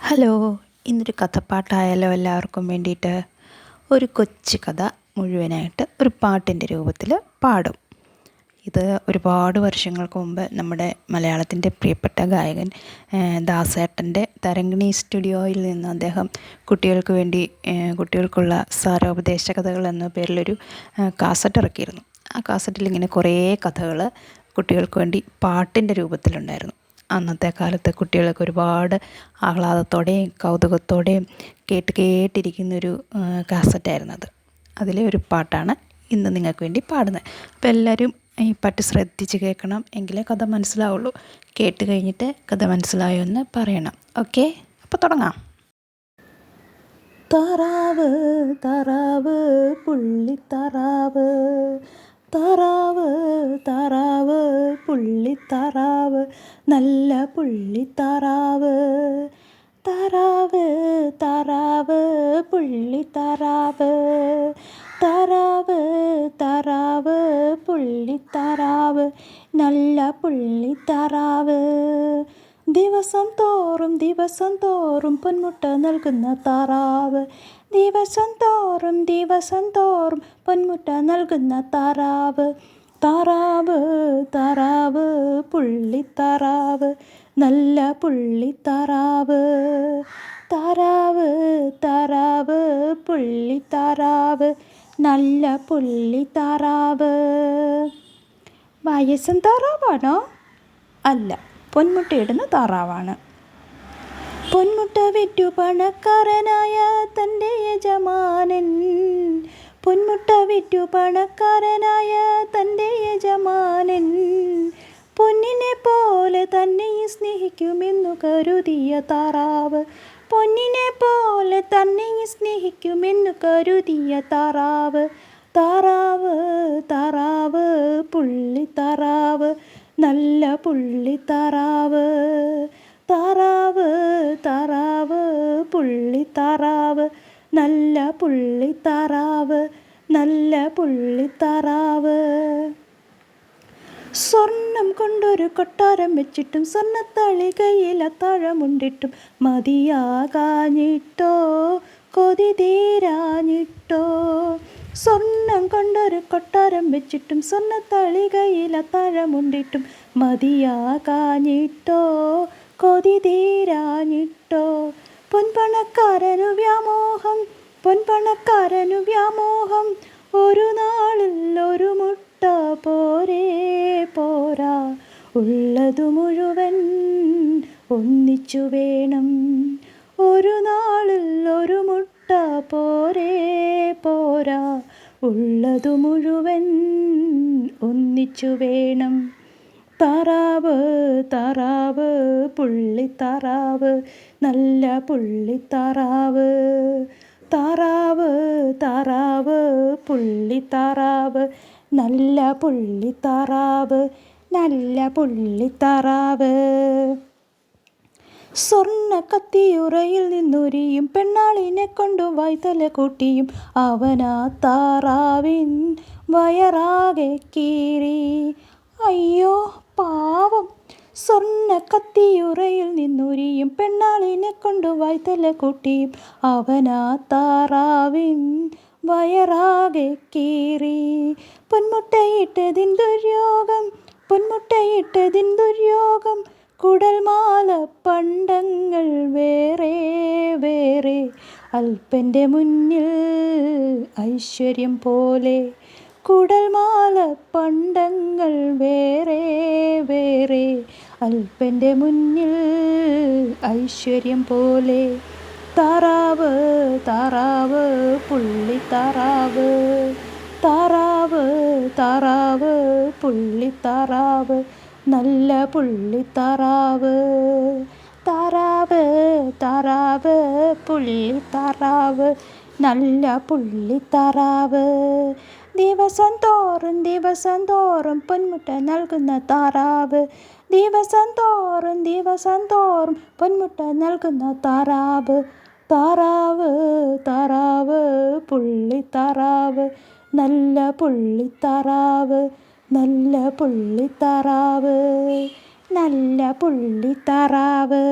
Hello, ഇന്നൊരു കഥപ്പാട്ടായാലോ എല്ലാവർക്കും വേണ്ടിയിട്ട്. ഒരു കൊച്ചു കഥ മുഴുവനായിട്ട് ഒരു പാട്ടിൻ്റെ രൂപത്തിൽ പാടും. ഇത് ഒരുപാട് വർഷങ്ങൾക്ക് മുമ്പ് നമ്മുടെ മലയാളത്തിൻ്റെ പ്രിയപ്പെട്ട ഗായകൻ ദാസേട്ടൻ്റെ തരംഗിണി സ്റ്റുഡിയോയിൽ നിന്ന് അദ്ദേഹം കുട്ടികൾക്ക് വേണ്ടി കുട്ടികൾക്കുള്ള സാരോപദേശ കഥകൾ എന്ന പേരിലൊരു കാസറ്റ് ഇറക്കിയിരുന്നു. ആ കാസറ്റിൽ ഇങ്ങനെ കുറേ കഥകൾ കുട്ടികൾക്ക് വേണ്ടി പാട്ടിൻ്റെ രൂപത്തിലുണ്ടായിരുന്നു. അന്നത്തെ കാലത്ത് കുട്ടികളൊക്കെ ഒരുപാട് ആഹ്ലാദത്തോടെയും കൗതുകത്തോടെയും കേട്ടിരിക്കുന്നൊരു കാസറ്റായിരുന്നു അത്. അതിലെ ഒരു പാട്ടാണ് ഇന്ന് നിങ്ങൾക്ക് വേണ്ടി പാടുന്നത്. അപ്പോൾ എല്ലാവരും ഈ പാട്ട് ശ്രദ്ധിച്ച് കേൾക്കണം, എങ്കിലേ കഥ മനസ്സിലാവുള്ളൂ. കേട്ട് കഴിഞ്ഞിട്ട് കഥ മനസ്സിലായോ എന്ന് പറയണം. ഓക്കെ, അപ്പോൾ തുടങ്ങാം. താറാവ് താറാവ് പുള്ളിത്താറാവ്, താറാവ് താറാവ് പുള്ളിത്താറാവ്, നല്ല പുള്ളിത്താറാവ്. താറാവ് താറാവ് പുള്ളിത്താറാവ്, താറാവ് താറാവ് പുള്ളിത്താറാവ്, നല്ല പുള്ളിത്താറാവ്. ദിവസം തോറും പൊന്മുട്ട നൽകുന്ന താറാവ്, ദിവസം തോറും പൊന്മുട്ട നൽകുന്ന താറാവ്. താറാവ് താറാവ് പുള്ളിത്താറാവ്, നല്ല പുള്ളിത്താറാവ്. താറാവ് താറാവ് പുള്ളിത്താറാവ്, നല്ല പുള്ളിത്താറാവ്. വയസ്സൻ താറാവാണോ? അല്ല, പൊന്മുട്ടയിടുന്ന താറാവാണ്. പൊന്മുട്ട വിറ്റു പണക്കാരനായ തൻ്റെ യജമാനൻ, പൊന്മുട്ട വിറ്റു പണക്കാരനായ തൻ്റെ യജമാനൻ, പൊന്നിനെ പോലെ തന്നെയും സ്നേഹിക്കുമെന്നു കരുതിയ താറാവ്, പൊന്നിനെ പോലെ തന്നെയും സ്നേഹിക്കുമെന്നു കരുതിയ താറാവ്. താറാവ് താറാവ് പുള്ളിത്താറാവ്, നല്ല പുള്ളിത്താറാവ്. താറാവ് താറാവ് പുള്ളിത്താറാവ്, നല്ല പുള്ളിത്താറാവ്, നല്ല പുള്ളിത്താറാവ്. സ്വർണം കൊണ്ടൊരു കൊട്ടാരം വെച്ചിട്ടും സ്വർണ്ണത്തളികയിൽ അത്താഴമുണ്ടിട്ടും മതിയാകാഞ്ഞിട്ടോ കൊതി തീരാഞ്ഞിട്ടോ. സ്വർണം കൊണ്ടൊരു കൊട്ടാരം വെച്ചിട്ടും സ്വർണ്ണത്തളികയിൽ അത്താഴമുണ്ടിട്ടും മതിയാകാഞ്ഞിട്ടോ കൊതി തീരാഞ്ഞിട്ടോ. പൊൻപണക്കാരനു വ്യാമോഹം, പൊൻപണക്കാരനു വ്യാമോഹം, ഒരു നാളിൽ ഒരു മുട്ട പോരേ പോരാ, ഉള്ളതു മുഴുവൻ ഒന്നിച്ചു വേണം. ഒരു നാളിൽ ഒരു മുട്ട പോരേ പോരാ, ഉള്ളതു മുഴുവൻ ഒന്നിച്ചു വേണം. താറാവ് താറാവ് പുള്ളിത്താറാവ്, നല്ല പുള്ളിത്താറാവ്. താറാവ് താറാവ് പുള്ളിത്താറാവ്, നല്ല പുള്ളിത്താറാവ്, നല്ല പുള്ളിത്താറാവ്. സ്വർണ്ണ കത്തിയുറയിൽ നിന്നൊരിയും പെണ്ണാളിനെ കൊണ്ടു വായ്തല കൂട്ടിയും അവനാ താറാവിൻ വയറാകെ കീറി. അയ്യോ പാവം, സ്വർണ്ണ കത്തിയുറയിൽ നിന്നൊരിയും പെണ്ണാളിനെ കൊണ്ടു വായ്തല കൂട്ടിയും അവനാ താറാവിൻ വയറാകെ കീറി. പൊന്മുട്ടയിട്ടതിൻ ദുര്യോഗം, പൊന്മുട്ടയിട്ടതിൻ ദുര്യോഗം, കുടൽമാല പണ്ടങ്ങൾ വേറെ വേറെ, അൽപ്പൻ്റെ മുന്നിൽ ഐശ്വര്യം പോലെ. കുടൽമാല പണ്ടങ്ങൾ വേറെ വേറെ, അൽപ്പൻ്റെ മുന്നിൽ ഐശ്വര്യം പോലെ. താറാവ് താറാവ് പുള്ളിത്താറാവ്, താറാവ് താറാവ് പുള്ളിത്താറാവ്, നല്ല പുള്ളിത്താറാവ്. താറാവ് താറാവ് പുള്ളിത്താറാവ്, നല്ല പുള്ളിത്താറാവ്. ദിവസം തോറും പൊന്മുട്ട നൽകുന്ന താറാവ്, ദിവസം തോറും പൊന്മുട്ട നൽകുന്ന താറാവ്. താറാവ് താറാവ് പുള്ളിത്താറാവ്, നല്ല പുള്ളിത്താറാവ്, നല്ല പുള്ളിത്താറാവ്, നല്ല പുള്ളിത്താറാവ്.